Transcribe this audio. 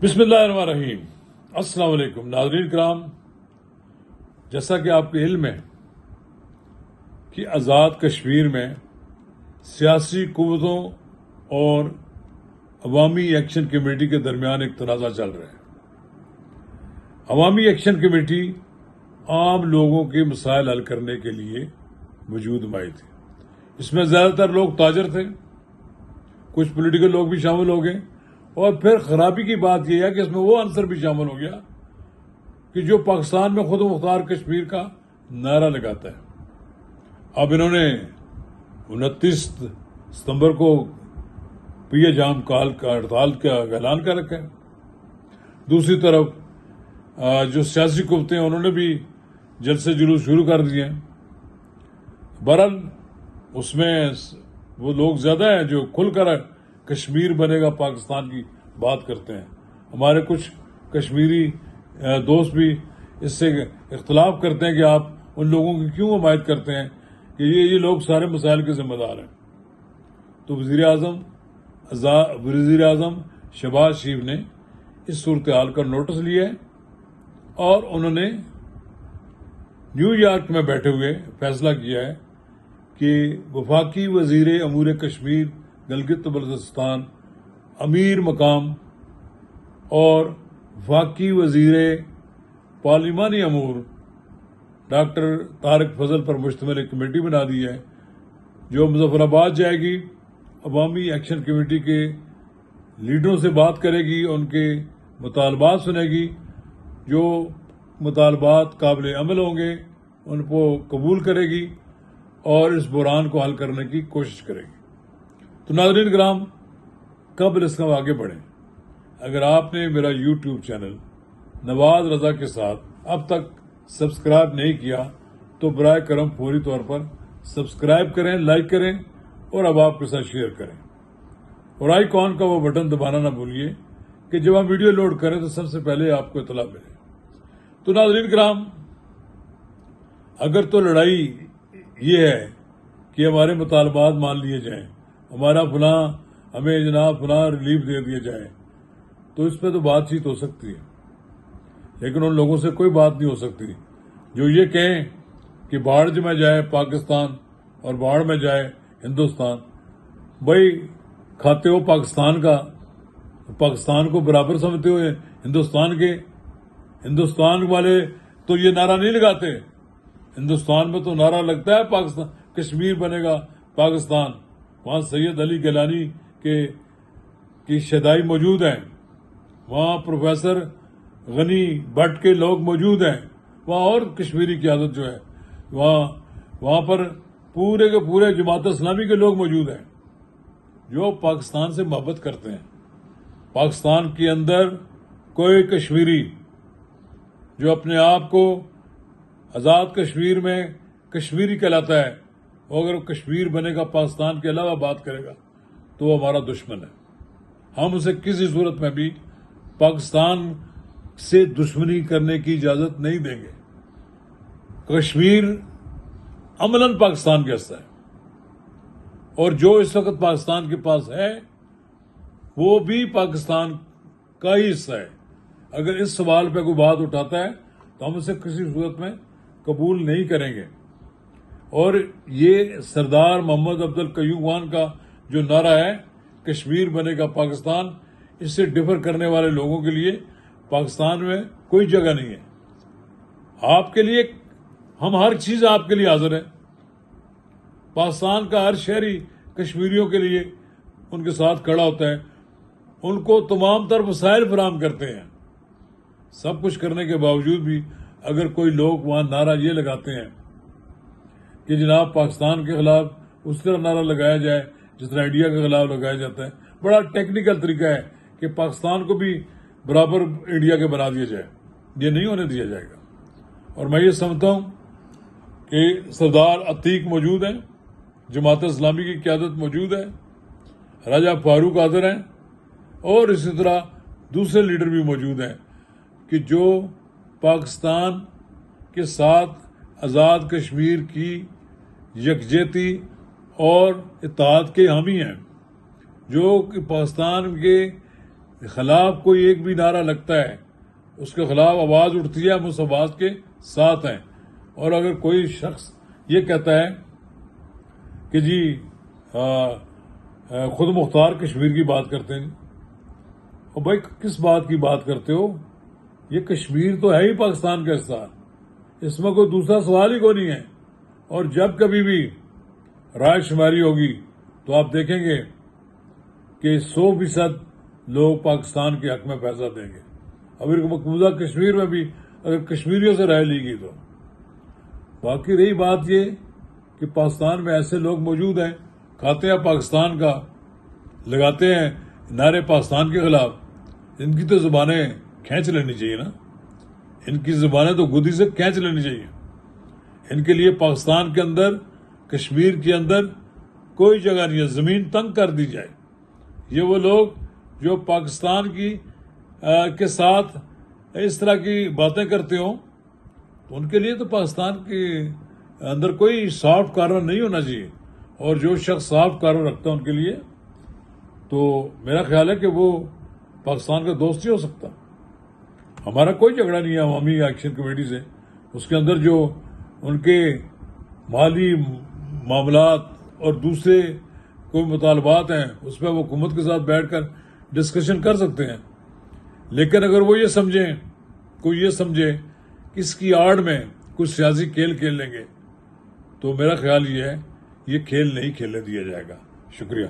بسم اللہ الرحمن الرحیم۔ السلام علیکم ناظرین کرام، جیسا کہ آپ کے علم ہے کہ آزاد کشمیر میں سیاسی قوتوں اور عوامی ایکشن کمیٹی کے درمیان ایک تنازع چل رہا ہے۔ عوامی ایکشن کمیٹی عام لوگوں کے مسائل حل کرنے کے لیے وجود میں آئی تھی۔ اس میں زیادہ تر لوگ تاجر تھے، کچھ پولیٹیکل لوگ بھی شامل ہو گئے، اور پھر خرابی کی بات یہ ہے کہ اس میں وہ عنصر بھی شامل ہو گیا کہ جو پاکستان میں خود مختار کشمیر کا نعرہ لگاتا ہے۔ اب انہوں نے 29 ستمبر کو پی جام کال کا ہڑتال کا اعلان کر رکھا ہے۔ دوسری طرف جو سیاسی قوتیں ہیں انہوں نے بھی جلسے جلوس شروع کر دیے ہیں۔ بہرحال اس میں وہ لوگ زیادہ ہیں جو کھل کر کشمیر بنے گا پاکستان کی بات کرتے ہیں۔ ہمارے کچھ کشمیری دوست بھی اس سے اختلاف کرتے ہیں کہ آپ ان لوگوں کی کیوں حمایت کرتے ہیں کہ یہ لوگ سارے مسائل کے ذمہ دار ہیں۔ تو وزیر اعظم شہباز شریف نے اس صورتحال کا نوٹس لیا ہے اور انہوں نے نیو یارک میں بیٹھے ہوئے فیصلہ کیا ہے کہ وفاقی وزیر امور کشمیر گلگت بلتستان امیر مقام اور وفاقی وزیر پارلیمانی امور ڈاکٹر طارق فضل پر مشتمل ایک کمیٹی بنا دی ہے جو مظفر آباد جائے گی، عوامی ایکشن کمیٹی کے لیڈروں سے بات کرے گی، ان کے مطالبات سنے گی، جو مطالبات قابل عمل ہوں گے ان کو قبول کرے گی اور اس بحران کو حل کرنے کی کوشش کرے گی۔ تو ناظرین کرام، قبل اس کا آگے بڑھیں، اگر آپ نے میرا یوٹیوب چینل نواز رضا کے ساتھ اب تک سبسکرائب نہیں کیا تو برائے کرم فوری طور پر سبسکرائب کریں، لائک کریں اور اب آپ کے ساتھ شیئر کریں، اور آئیکن کا وہ بٹن دبانا نہ بھولیے کہ جب ہم ویڈیو لوڈ کریں تو سب سے پہلے آپ کو اطلاع ملے۔ تو ناظرین کرام، اگر تو لڑائی یہ ہے کہ ہمارے مطالبات مان لیے جائیں، ہمیں جناب فلاں ریلیف دے دیے جائے، تو اس پہ تو بات چیت ہو سکتی ہے، لیکن ان لوگوں سے کوئی بات نہیں ہو سکتی جو یہ کہیں کہ باڑ میں جائے پاکستان اور باڑ میں جائے ہندوستان۔ بھائی کھاتے ہو پاکستان کا، پاکستان کو برابر سمجھتے ہو ہندوستان کے؟ ہندوستان والے تو یہ نعرہ نہیں لگاتے، ہندوستان میں تو نعرہ لگتا ہے پاکستان کشمیر بنے گا پاکستان۔ وہاں سید علی گیلانی کی شیدائی موجود ہیں، وہاں پروفیسر غنی بٹ کے لوگ موجود ہیں، وہاں اور کشمیری قیادت جو ہے وہاں پر پورے کے پورے جماعت اسلامی کے لوگ موجود ہیں جو پاکستان سے محبت کرتے ہیں۔ پاکستان کے اندر کوئی کشمیری جو اپنے آپ کو آزاد کشمیر میں کشمیری کہلاتا ہے، اور اگر کشمیر بنے گا پاکستان کے علاوہ بات کرے گا تو وہ ہمارا دشمن ہے۔ ہم اسے کسی صورت میں بھی پاکستان سے دشمنی کرنے کی اجازت نہیں دیں گے۔ کشمیر عملاً پاکستان کا حصہ ہے، اور جو اس وقت پاکستان کے پاس ہے وہ بھی پاکستان کا ہی حصہ ہے۔ اگر اس سوال پہ کوئی بات اٹھاتا ہے تو ہم اسے کسی صورت میں قبول نہیں کریں گے۔ اور یہ سردار محمد عبد القیوم خان کا جو نعرہ ہے کشمیر بنے گا پاکستان، اس سے ڈفر کرنے والے لوگوں کے لیے پاکستان میں کوئی جگہ نہیں ہے۔ آپ کے لیے ہم ہر چیز آپ کے لیے حاضر ہے۔ پاکستان کا ہر شہری کشمیریوں کے لیے ان کے ساتھ کھڑا ہوتا ہے، ان کو تمام تر وسائل فراہم کرتے ہیں۔ سب کچھ کرنے کے باوجود بھی اگر کوئی لوگ وہاں نعرہ یہ لگاتے ہیں کہ جناب پاکستان کے خلاف اس طرح نعرہ لگایا جائے جس طرح انڈیا کے خلاف لگایا جاتا ہے، بڑا ٹیکنیکل طریقہ ہے کہ پاکستان کو بھی برابر انڈیا کے بنا دیا جائے، یہ نہیں ہونے دیا جائے گا۔ اور میں یہ سمجھتا ہوں کہ سردار عتیق موجود ہیں، جماعت اسلامی کی قیادت موجود ہے، راجہ فاروق حاضر ہیں، اور اسی طرح دوسرے لیڈر بھی موجود ہیں کہ جو پاکستان کے ساتھ آزاد کشمیر کی یکجہتی اور اتحاد کے حامی ہیں، جو کہ پاکستان کے کے خلاف کوئی ایک بھی نعرہ لگتا ہے اس کے خلاف آواز اٹھتی ہے، ہم اس آواز کے ساتھ ہیں. اور اگر کوئی شخص یہ کہتا ہے کہ جی خود مختار کشمیر کی بات کرتے ہیں، اور بھائی کس بات کی بات کرتے ہو؟ یہ کشمیر تو ہے ہی پاکستان کا حصہ، اس میں کوئی دوسرا سوال ہی کوئی نہیں ہے. اور جب کبھی بھی رائے شماری ہوگی تو آپ دیکھیں گے کہ 100% لوگ پاکستان کے حق میں فیصلہ دیں گے. ابھی مقبوضہ کشمیر میں بھی اگر کشمیریوں سے رائے لی گئی تو. باقی رہی بات یہ کہ پاکستان میں ایسے لوگ موجود ہیں، کھاتے ہیں پاکستان کا، لگاتے ہیں نعرے پاکستان کے خلاف. ان کی تو زبانیں کھینچ لینی چاہیے نا، ان کی زبانیں تو گدی سے کھینچ لینی چاہیے. ان کے لیے پاکستان کے اندر، کشمیر کے اندر کوئی جگہ نہیں ہے، زمین تنگ کر دی جائے. یہ وہ لوگ جو پاکستان کے ساتھ اس طرح کی باتیں کرتے ہوں تو ان کے لیے تو پاکستان کے اندر کوئی سافٹ کارنر نہیں ہونا چاہیے. اور جو شخص سافٹ کارنر رکھتا ہے ان کے لیے تو میرا خیال ہے کہ وہ پاکستان کا دوست ہی ہو سکتا. ہمارا کوئی جھگڑا نہیں ہے عوامی ایکشن کمیٹی سے. اس کے اندر جو ان کے مالی معاملات اور دوسرے کوئی مطالبات ہیں اس پہ وہ حکومت کے ساتھ بیٹھ کر ڈسکشن کر سکتے ہیں. لیکن اگر وہ یہ سمجھیں، کوئی یہ سمجھے کہ اس کی آڑ میں کچھ سیاسی کھیل کھیل لیں گے تو میرا خیال یہ ہے یہ کھیل نہیں کھیلنے دیا جائے گا. شکریہ.